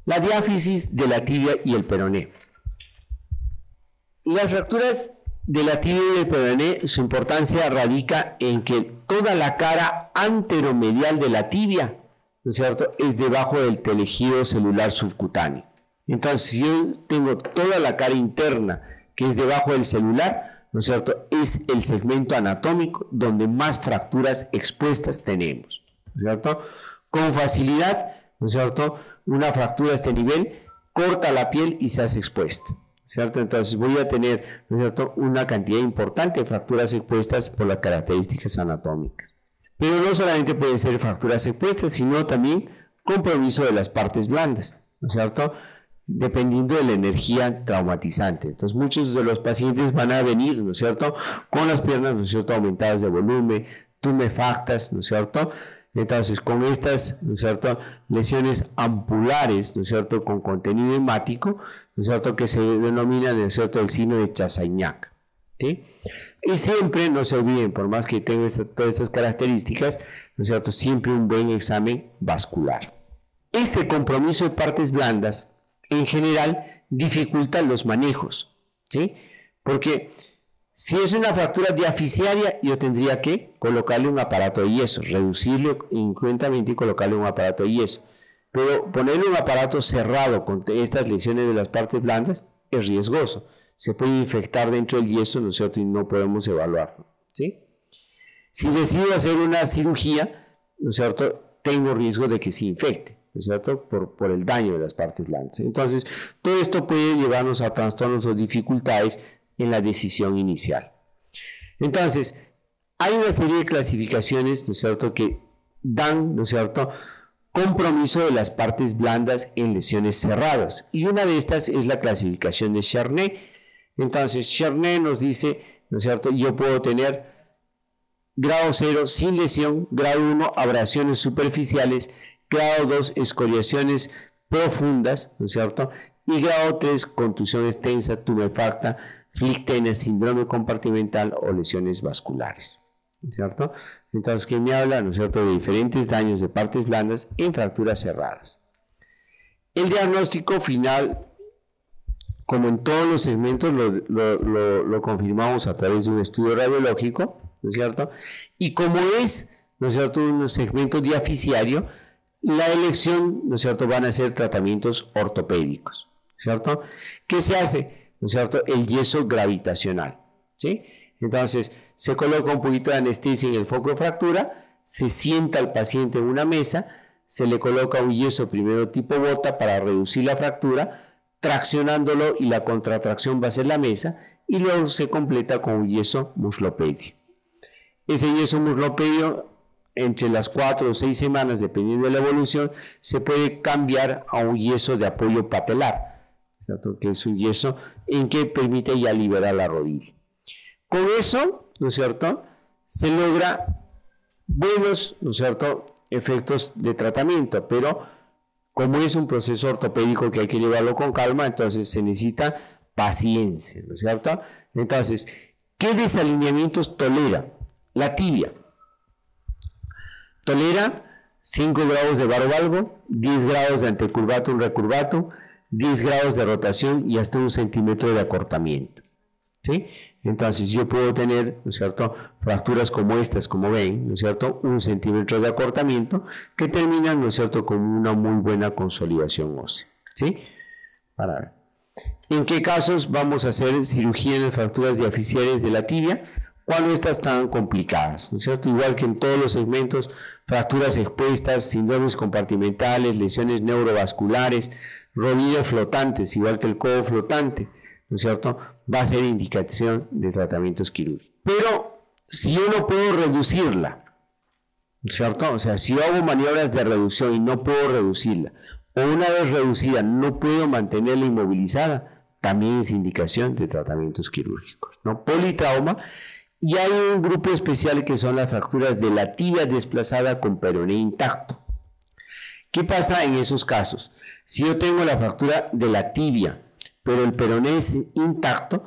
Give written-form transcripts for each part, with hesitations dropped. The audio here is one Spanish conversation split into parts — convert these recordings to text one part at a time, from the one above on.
La diáfisis de la tibia y el peroné. Las fracturas de la tibia y el peroné, su importancia radica en que toda la cara anteromedial de la tibia, ¿no es cierto?, es debajo del tejido celular subcutáneo. Entonces, si yo tengo toda la cara interna que es debajo del celular, ¿no es cierto?, es el segmento anatómico donde más fracturas expuestas tenemos, ¿no es cierto? Con facilidad, ¿no es cierto?, una fractura a este nivel corta la piel y se hace expuesta, ¿cierto? Entonces voy a tener, ¿no es cierto?, una cantidad importante de fracturas expuestas por las características anatómicas. Pero no solamente pueden ser fracturas expuestas, sino también compromiso de las partes blandas, ¿no es cierto?, dependiendo de la energía traumatizante. Entonces muchos de los pacientes van a venir, ¿no es cierto?, con las piernas, ¿no es cierto?, aumentadas de volumen, tumefactas, ¿no es cierto?, entonces, con estas, ¿no es cierto?, lesiones ampulares, ¿no es cierto?, con contenido hemático, ¿no es cierto?, que se denomina, ¿no es cierto?, el signo de Chassaignac, ¿sí? Y siempre, no se olviden, por más que tenga todas estas características, ¿no es cierto?, siempre un buen examen vascular. Este compromiso de partes blandas, en general, dificulta los manejos, ¿sí? Porque si es una fractura diaficiaria, yo tendría que colocarle un aparato de yeso, reducirlo incruentamente y colocarle un aparato de yeso. Pero ponerle un aparato cerrado con estas lesiones de las partes blandas es riesgoso. Se puede infectar dentro del yeso, ¿no es cierto?, y no podemos evaluarlo, ¿sí? Si decido hacer una cirugía, ¿no es cierto?, tengo riesgo de que se infecte, ¿no es cierto?, por el daño de las partes blandas. Entonces, todo esto puede llevarnos a trastornos o dificultades en la decisión inicial. Entonces, hay una serie de clasificaciones, ¿no es cierto?, que dan, ¿no es cierto?, compromiso de las partes blandas en lesiones cerradas. Y una de estas es la clasificación de Charney. Entonces, Charney nos dice, ¿no es cierto?, yo puedo tener grado 0 sin lesión, grado 1 abrasiones superficiales, grado 2 escoriaciones profundas, ¿no es cierto?, y grado 3 contusión extensa, tumefacta, flictenia, síndrome compartimental o lesiones vasculares, ¿no es cierto? Entonces, ¿qué me habla, ¿no es cierto?, de diferentes daños de partes blandas en fracturas cerradas. El diagnóstico final, como en todos los segmentos, lo confirmamos a través de un estudio radiológico, ¿no es cierto? Y como es, ¿no es cierto?, un segmento diaficiario, la elección, ¿no es cierto?, van a ser tratamientos ortopédicos, ¿cierto? ¿Qué se hace? ¿No es cierto?, el yeso gravitacional, ¿sí? Entonces, se coloca un poquito de anestesia en el foco de fractura, se sienta al paciente en una mesa, se le coloca un yeso primero tipo bota para reducir la fractura, traccionándolo, y la contratracción va a ser la mesa, y luego se completa con un yeso muslopedio. Ese yeso muslopedio, entre las 4 o 6 semanas, dependiendo de la evolución, se puede cambiar a un yeso de apoyo patelar, ¿cierto?, que es un yeso en que permite ya liberar la rodilla. Con eso, ¿no es cierto?, se logra buenos, ¿no es cierto?, efectos de tratamiento, pero como es un proceso ortopédico que hay que llevarlo con calma, entonces se necesita paciencia, ¿no es cierto? Entonces, ¿qué desalineamientos tolera la tibia? Tolera 5 grados de varo-valgo, 10 grados de antecurvatum recurvatum, 10 grados de rotación y hasta 1 centímetro de acortamiento, ¿sí? Entonces yo puedo tener, ¿no es cierto?, fracturas como estas, como ven, ¿no es cierto?, 1 centímetro de acortamiento que terminan, ¿no es cierto?, con una muy buena consolidación ósea, ¿sí? Para ver. ¿En qué casos vamos a hacer cirugía en las fracturas diaficiales de la tibia? Cuando estas están complicadas, ¿no es cierto? Igual que en todos los segmentos, fracturas expuestas, síndromes compartimentales, lesiones neurovasculares, rodillas flotantes, igual que el codo flotante, ¿no es cierto?, va a ser indicación de tratamientos quirúrgicos. Pero si yo no puedo reducirla, ¿no es cierto?, o sea, si yo hago maniobras de reducción y no puedo reducirla, o una vez reducida no puedo mantenerla inmovilizada, también es indicación de tratamientos quirúrgicos, ¿no? Politrauma. Y hay un grupo especial que son las fracturas de la tibia desplazada con peroné intacto. ¿Qué pasa en esos casos? Si yo tengo la fractura de la tibia, pero el peroné es intacto,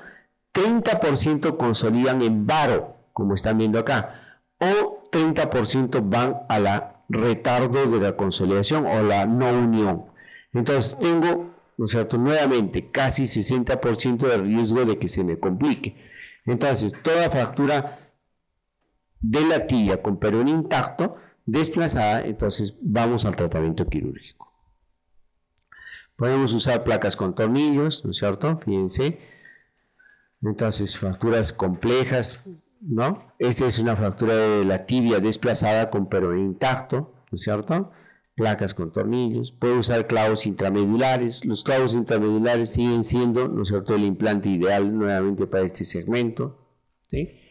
30% consolidan en varo, como están viendo acá, o 30% van a la retardo de la consolidación o la no unión. Entonces tengo, ¿no es cierto?, nuevamente casi 60% de riesgo de que se me complique. Entonces, toda fractura de la tibia con peroné intacto, desplazada, entonces vamos al tratamiento quirúrgico. Podemos usar placas con tornillos, ¿no es cierto? Fíjense. Entonces, fracturas complejas, ¿no? Esta es una fractura de la tibia desplazada con peroné intacto, ¿no es cierto? Placas con tornillos. Puedo usar clavos intramedulares. Los clavos intramedulares siguen siendo, ¿no es cierto?, el implante ideal nuevamente para este segmento, ¿sí?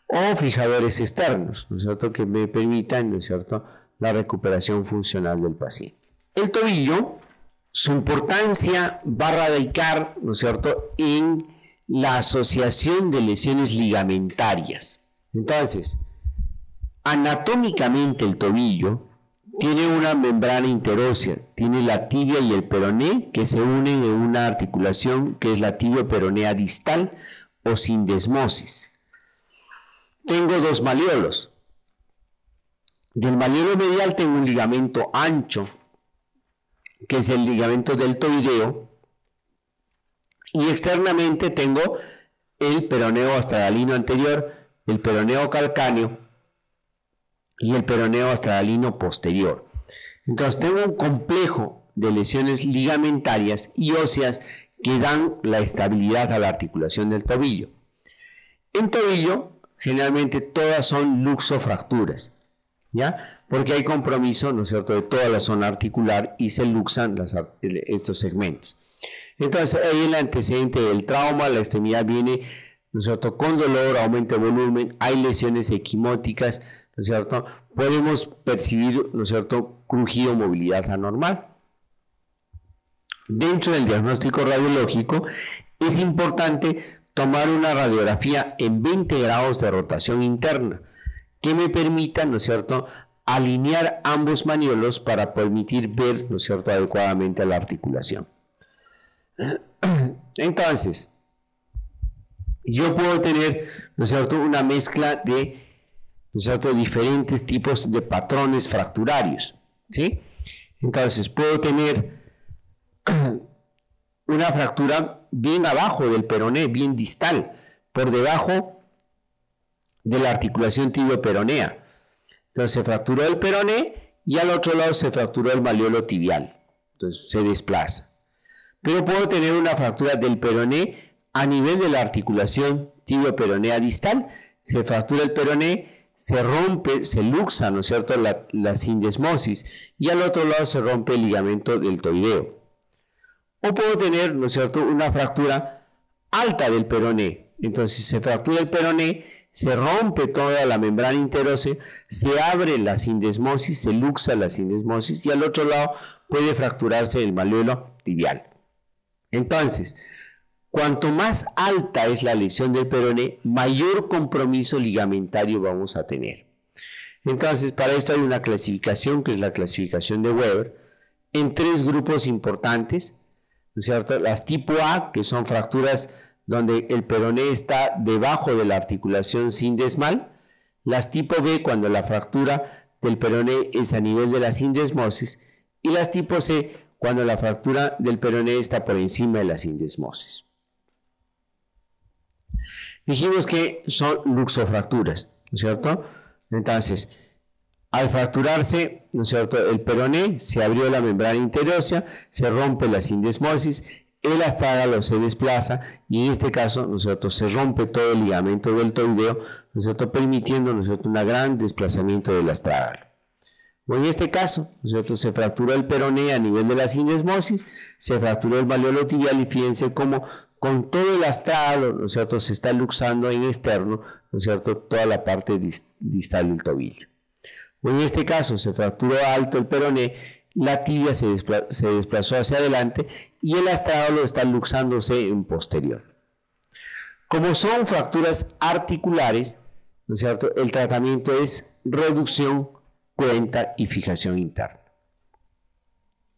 O fijadores externos, ¿no es cierto?, que me permitan, ¿no es cierto?, la recuperación funcional del paciente. El tobillo, su importancia va a radicar, ¿no es cierto?, en la asociación de lesiones ligamentarias. Entonces, anatómicamente el tobillo tiene una membrana interósea, tiene la tibia y el peroné que se unen en una articulación que es la tibio-peronea distal o sindesmosis. Tengo dos malleolos. Del malleolo medial tengo un ligamento ancho, que es el ligamento deltoideo, y externamente tengo el peroneo astradalino anterior, el peroneo calcáneo y el peroneo astradalino posterior. Entonces tengo un complejo de lesiones ligamentarias y óseas que dan la estabilidad a la articulación del tobillo. En tobillo, generalmente todas son luxofracturas, ¿ya? Porque hay compromiso, ¿no es cierto?, de toda la zona articular y se luxan estos segmentos. Entonces, ahí el antecedente del trauma, la extremidad viene, ¿no es cierto?, con dolor, aumento de volumen, hay lesiones equimóticas, ¿no es cierto?, podemos percibir, ¿no es cierto?, crujido, movilidad anormal. Dentro del diagnóstico radiológico es importante tomar una radiografía en 20 grados de rotación interna que me permita, ¿no es cierto?, alinear ambos maniolos para permitir ver, ¿no es cierto?, adecuadamente a la articulación. Entonces, yo puedo tener, ¿no es cierto?, una mezcla de, ¿no es cierto?, diferentes tipos de patrones fracturarios, ¿sí? Entonces, puedo tener una fractura bien abajo del peroné, bien distal, por debajo de la articulación tibio-peronea. Entonces se fracturó el peroné y al otro lado se fracturó el malleolo tibial. Entonces se desplaza. Pero puedo tener una fractura del peroné a nivel de la articulación tibio-peronea distal. Se fractura el peroné, se rompe, se luxa, ¿no es cierto?, la sindesmosis, y al otro lado se rompe el ligamento deltoideo. O puedo tener, ¿no es cierto?, una fractura alta del peroné. Entonces se fractura el peroné, se rompe toda la membrana interósea, se abre la sindesmosis, se luxa la sindesmosis, y al otro lado puede fracturarse el malleolo tibial. Entonces, cuanto más alta es la lesión del peroné, mayor compromiso ligamentario vamos a tener. Entonces, para esto hay una clasificación, que es la clasificación de Weber, en 3 grupos importantes, ¿no es cierto? Las tipo A, que son fracturas donde el peroné está debajo de la articulación sindesmal. Las tipo B, cuando la fractura del peroné es a nivel de la sindesmosis. Y las tipo C, cuando la fractura del peroné está por encima de la sindesmosis. Dijimos que son luxofracturas, ¿no es cierto? Entonces, al fracturarse, ¿no es cierto?, el peroné, se abrió la membrana interósea, se rompe la sindesmosis, el astrágalo se desplaza y en este caso, ¿no es cierto?, se rompe todo el ligamento deltoideo, ¿no es cierto?, permitiendo, ¿no es cierto?, un gran desplazamiento del astrágalo. En este caso, ¿no es cierto?, se fracturó el peroné a nivel de la sindesmosis, se fracturó el malleolo tibial y fíjense cómo con todo el astrágalo, ¿no es cierto?, se está luxando en externo, ¿no es cierto?, toda la parte distal del tobillo. En este caso se fracturó alto el peroné, la tibia se desplazó hacia adelante y el astrágalo está luxándose en posterior. Como son fracturas articulares, ¿no es cierto?, el tratamiento es reducción, cruenta y fijación interna.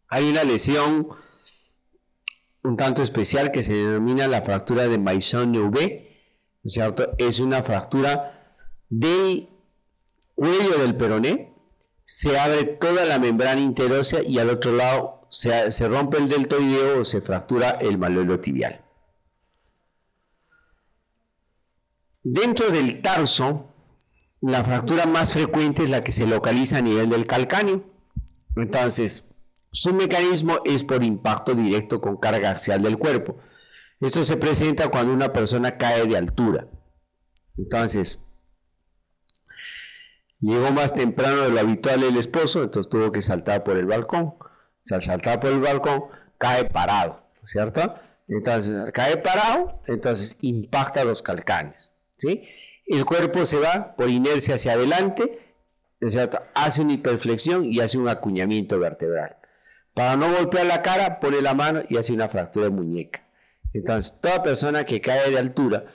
Hay una lesión un tanto especial que se denomina la fractura de Maisonneuve, ¿no es cierto? Es una fractura del cuello del peroné, se abre toda la membrana interósea y al otro lado se rompe el deltoideo o se fractura el malleolo tibial. Dentro del tarso, la fractura más frecuente es la que se localiza a nivel del calcáneo. Entonces, su mecanismo es por impacto directo con carga axial del cuerpo. Esto se presenta cuando una persona cae de altura. Entonces, llegó más temprano de lo habitual el esposo, entonces tuvo que saltar por el balcón. O sea, al saltar por el balcón, cae parado, ¿cierto? Entonces, al caer parado, entonces impacta los calcáneos, ¿sí? El cuerpo se va por inercia hacia adelante, ¿cierto? Hace una hiperflexión y hace un acuñamiento vertebral. Para no golpear la cara, pone la mano y hace una fractura de muñeca. Entonces, toda persona que cae de altura,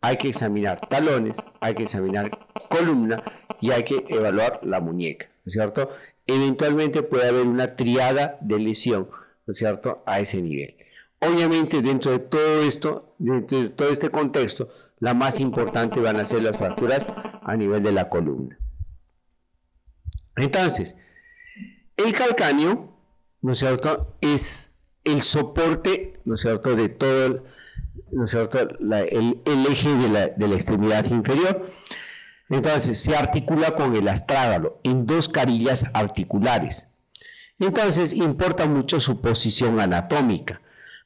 hay que examinar talones, hay que examinar columna y hay que evaluar la muñeca, ¿no es cierto? Eventualmente puede haber una triada de lesión, ¿no es cierto?, a ese nivel. Obviamente, dentro de todo esto, dentro de todo este contexto, la más importante van a ser las fracturas a nivel de la columna. Entonces, el calcáneo, ¿no es cierto?, es el soporte, ¿no es cierto?, de todo ¿no es cierto?, el eje de la extremidad inferior. Entonces, se articula con el astrágalo en dos carillas articulares. Entonces, importa mucho su posición anatómica.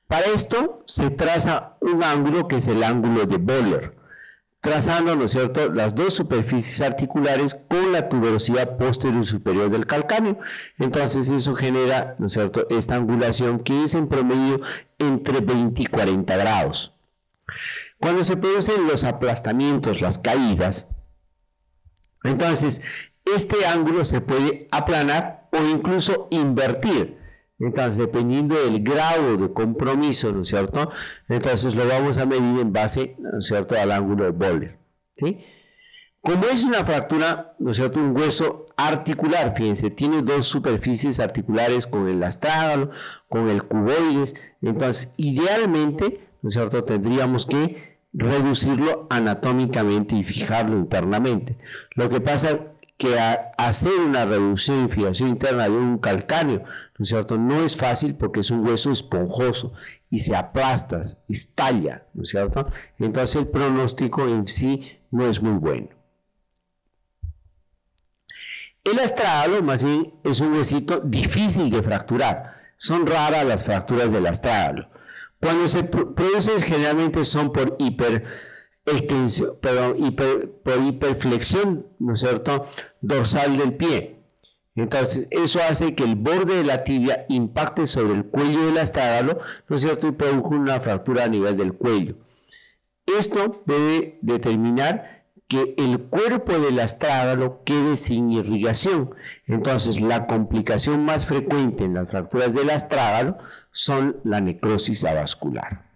Para esto, se traza un ángulo que es el ángulo de Böhler, trazando, ¿no es cierto?, las dos superficies articulares con la tuberosidad posterior y superior del calcáneo. Entonces, eso genera, ¿no es cierto?, esta angulación que es en promedio entre 20 y 40 grados. Cuando se producen los aplastamientos, las caídas, entonces este ángulo se puede aplanar o incluso invertir. Entonces, dependiendo del grado de compromiso, ¿no es cierto?, entonces lo vamos a medir en base, ¿no es cierto?, al ángulo de Böhler, ¿sí? Como es una fractura, ¿no es cierto?, un hueso articular, fíjense, tiene dos superficies articulares con el astrágalo, con el cuboides, entonces idealmente, ¿no es cierto?, tendríamos que reducirlo anatómicamente y fijarlo internamente. Lo que pasa que hacer una reducción y fijación interna de un calcáneo, ¿no es cierto?, no es fácil porque es un hueso esponjoso y se aplasta, estalla, ¿no es cierto? Entonces el pronóstico en sí no es muy bueno. El astrágalo, más bien, es un huesito difícil de fracturar. Son raras las fracturas del astrágalo. Cuando se producen, generalmente son por hiperflexión, ¿no es cierto?, dorsal del pie. Entonces, eso hace que el borde de la tibia impacte sobre el cuello del astrágalo, ¿no es cierto?, y produce una fractura a nivel del cuello. Esto debe determinar que el cuerpo del astrágalo quede sin irrigación. Entonces, la complicación más frecuente en las fracturas del astrágalo son la necrosis avascular.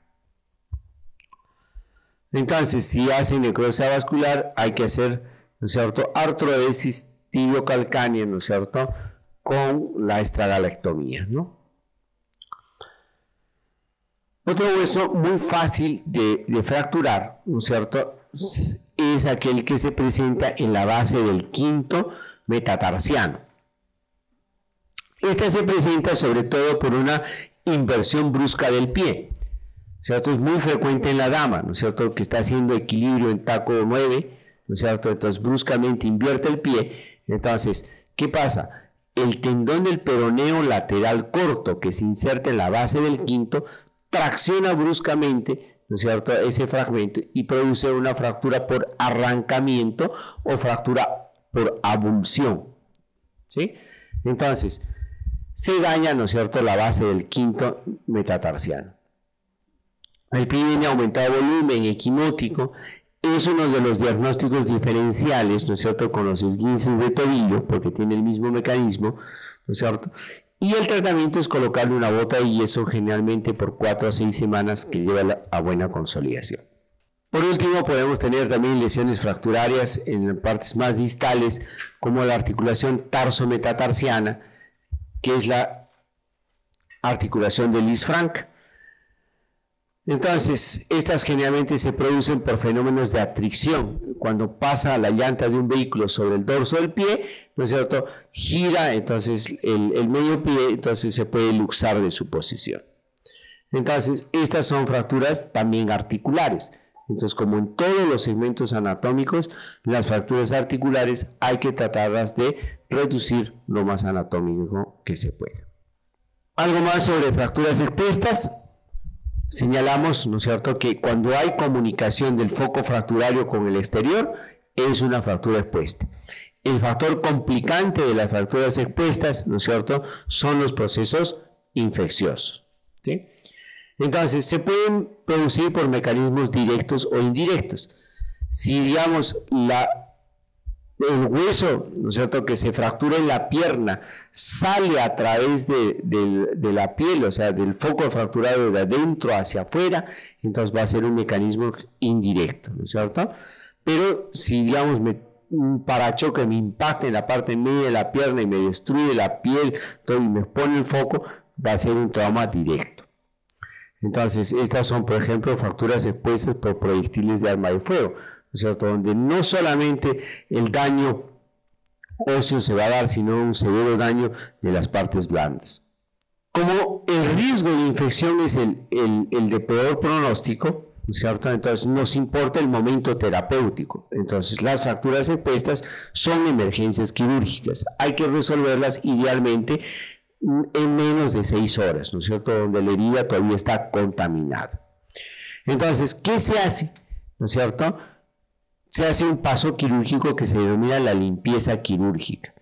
Entonces, si hace necrosis avascular, hay que hacer, ¿no es cierto?, artrodesis tibiocalcánea, ¿no es cierto?, con la estragalectomía, ¿no? Otro hueso muy fácil de fracturar, ¿no es cierto?, es aquel que se presenta en la base del quinto metatarsiano. Este se presenta sobre todo por una inversión brusca del pie, ¿cierto? Es muy frecuente en la dama, ¿no es cierto?, que está haciendo equilibrio en taco 9, ¿no es cierto?, entonces bruscamente invierte el pie. Entonces, ¿qué pasa? El tendón del peroneo lateral corto que se inserta en la base del quinto tracciona bruscamente, ¿no es cierto?, ese fragmento y produce una fractura por arrancamiento o fractura por abulsión, ¿sí? Entonces, se daña, ¿no es cierto?, la base del quinto metatarsiano. El pie viene aumentado de volumen equinótico, es uno de los diagnósticos diferenciales, ¿no es cierto?, con los esguinces de tobillo, porque tiene el mismo mecanismo, ¿no es cierto?, y el tratamiento es colocarle una bota de yeso generalmente por 4 a 6 semanas que lleva a buena consolidación. Por último, podemos tener también lesiones fracturarias en partes más distales, como la articulación tarso-metatarsiana, que es la articulación de Lisfranc. Entonces, estas generalmente se producen por fenómenos de atracción. Cuando pasa la llanta de un vehículo sobre el dorso del pie, ¿no es cierto?, gira, entonces el medio pie, entonces se puede luxar de su posición. Entonces, estas son fracturas también articulares. Entonces, como en todos los segmentos anatómicos, las fracturas articulares hay que tratarlas de reducir lo más anatómico que se pueda. Algo más sobre fracturas expuestas. Señalamos, ¿no es cierto?, que cuando hay comunicación del foco fracturario con el exterior, es una fractura expuesta. El factor complicante de las fracturas expuestas, ¿no es cierto?, son los procesos infecciosos, ¿sí? Entonces, se pueden producir por mecanismos directos o indirectos. Si, digamos, el hueso, ¿no es cierto?, que se fractura en la pierna, sale a través de la piel, o sea, del foco fracturado de adentro hacia afuera, entonces va a ser un mecanismo indirecto, ¿no es cierto? Pero si, digamos, un parachoque me impacta en la parte media de la pierna y me destruye la piel, todo, y me pone el foco, va a ser un trauma directo. Entonces, estas son, por ejemplo, fracturas expuestas por proyectiles de arma de fuego, ¿no es cierto?, donde no solamente el daño óseo se va a dar, sino un severo daño de las partes blandas. Como el riesgo de infección es el de peor pronóstico, ¿no es cierto?, entonces nos importa el momento terapéutico. Entonces, las fracturas expuestas son emergencias quirúrgicas. Hay que resolverlas idealmente en menos de 6 horas, ¿no es cierto?, donde la herida todavía está contaminada. Entonces, ¿qué se hace? ¿No es cierto? Se hace un paso quirúrgico que se denomina la limpieza quirúrgica.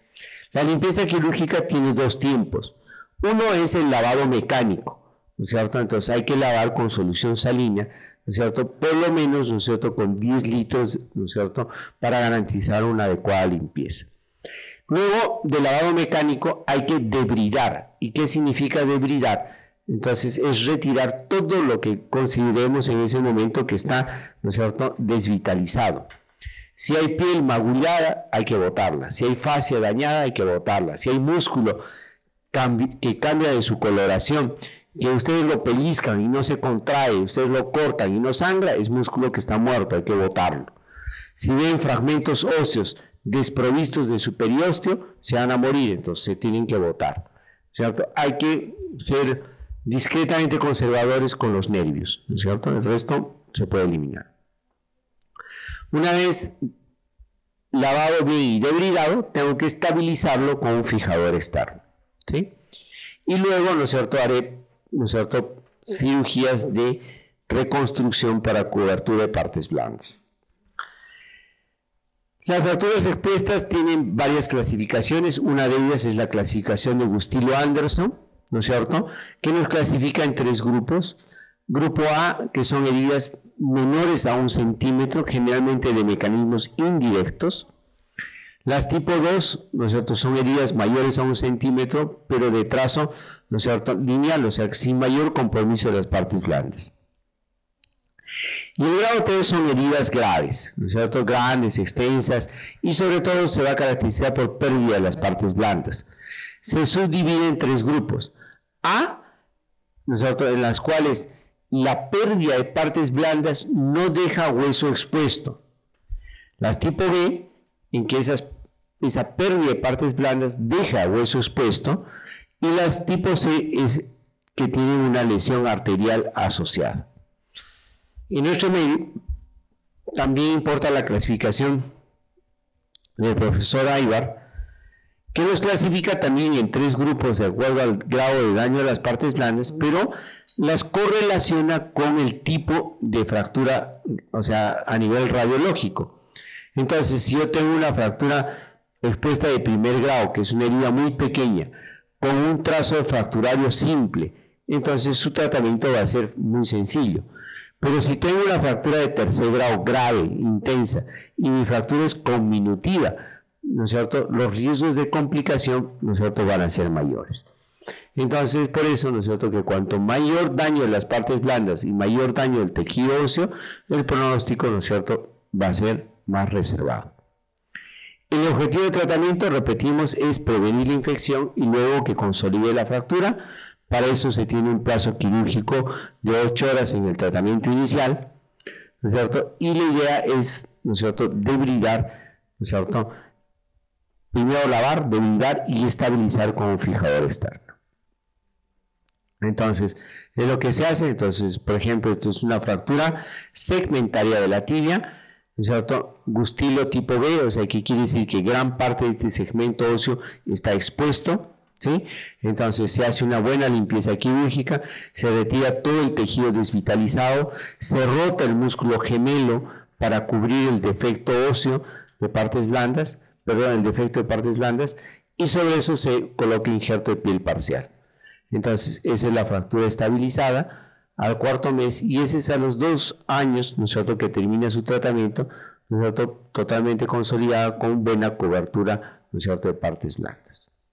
La limpieza quirúrgica tiene 2 tiempos. Uno es el lavado mecánico, ¿no es cierto? Entonces hay que lavar con solución salina, ¿no es cierto?, por lo menos, ¿no es cierto?, con 10 litros, ¿no es cierto?, para garantizar una adecuada limpieza. Luego del lavado mecánico hay que debridar. ¿Y qué significa debridar? Entonces es retirar todo lo que consideremos en ese momento que está, ¿no es cierto?, desvitalizado. Si hay piel magullada, hay que botarla. Si hay fascia dañada, hay que botarla. Si hay músculo que cambia de su coloración, que ustedes lo pellizcan y no se contrae, ustedes lo cortan y no sangra, es músculo que está muerto, hay que botarlo. Si ven fragmentos óseos desprovistos de su periósteo, se van a morir, entonces se tienen que botar, ¿cierto? Hay que ser discretamente conservadores con los nervios, ¿no es cierto? El resto se puede eliminar. Una vez lavado bien y debridado, tengo que estabilizarlo con un fijador externo, ¿sí? Y luego, ¿no es cierto?, haré, ¿no es cierto?, cirugías de reconstrucción para cobertura de partes blandas. Las fracturas expuestas tienen varias clasificaciones. Una de ellas es la clasificación de Bustillo-Anderson, ¿no es cierto?, que nos clasifica en 3 grupos. Grupo A, que son heridas menores a 1 centímetro, generalmente de mecanismos indirectos. Las tipo 2, ¿no es cierto?, son heridas mayores a 1 centímetro, pero de trazo, ¿no es cierto?, lineal, o sea, sin mayor compromiso de las partes blandas. Y el grado 3 son heridas graves, ¿no es cierto?, grandes, extensas, y sobre todo se va a caracterizar por pérdida de las partes blandas. Se subdivide en 3 grupos. A, ¿no es cierto?, en las cuales la pérdida de partes blandas no deja hueso expuesto. Las tipo B, en que esa pérdida de partes blandas deja hueso expuesto. Y las tipo C es que tienen una lesión arterial asociada. En nuestro medio también importa la clasificación del profesor Aybar, que nos clasifica también en 3 grupos de acuerdo al grado de daño a las partes blandas, pero las correlaciona con el tipo de fractura, o sea, a nivel radiológico. Entonces, si yo tengo una fractura expuesta de primer grado, que es una herida muy pequeña, con un trazo fracturario simple, entonces su tratamiento va a ser muy sencillo. Pero si tengo una fractura de tercer grado grave, intensa, y mi fractura es conminutiva, ¿no es cierto?, los riesgos de complicación, ¿no es cierto?, van a ser mayores. Entonces, por eso, ¿no es cierto?, que cuanto mayor daño de las partes blandas y mayor daño del tejido óseo, el pronóstico, ¿no es cierto?, va a ser más reservado. El objetivo de tratamiento, repetimos, es prevenir la infección y luego que consolide la fractura Para eso se tiene un plazo quirúrgico de 8 horas en el tratamiento inicial, ¿no es cierto? Y la idea es, ¿no es cierto?, debridar, ¿no es cierto?, primero lavar, debridar y estabilizar con un fijador externo. Entonces, es lo que se hace. Entonces, por ejemplo, esto es una fractura segmentaria de la tibia, ¿no es cierto?, gustilo tipo B, o sea, que quiere decir que gran parte de este segmento óseo está expuesto, ¿sí? Entonces se hace una buena limpieza quirúrgica, se retira todo el tejido desvitalizado, se rota el músculo gemelo para cubrir el defecto óseo de partes blandas, el defecto de partes blandas, y sobre eso se coloca injerto de piel parcial. Entonces esa es la fractura estabilizada al 4.º mes, y ese es a los 2 años, ¿no es cierto?, que termina su tratamiento, ¿no es cierto?, totalmente consolidada con buena cobertura, ¿no es cierto?, de partes blandas.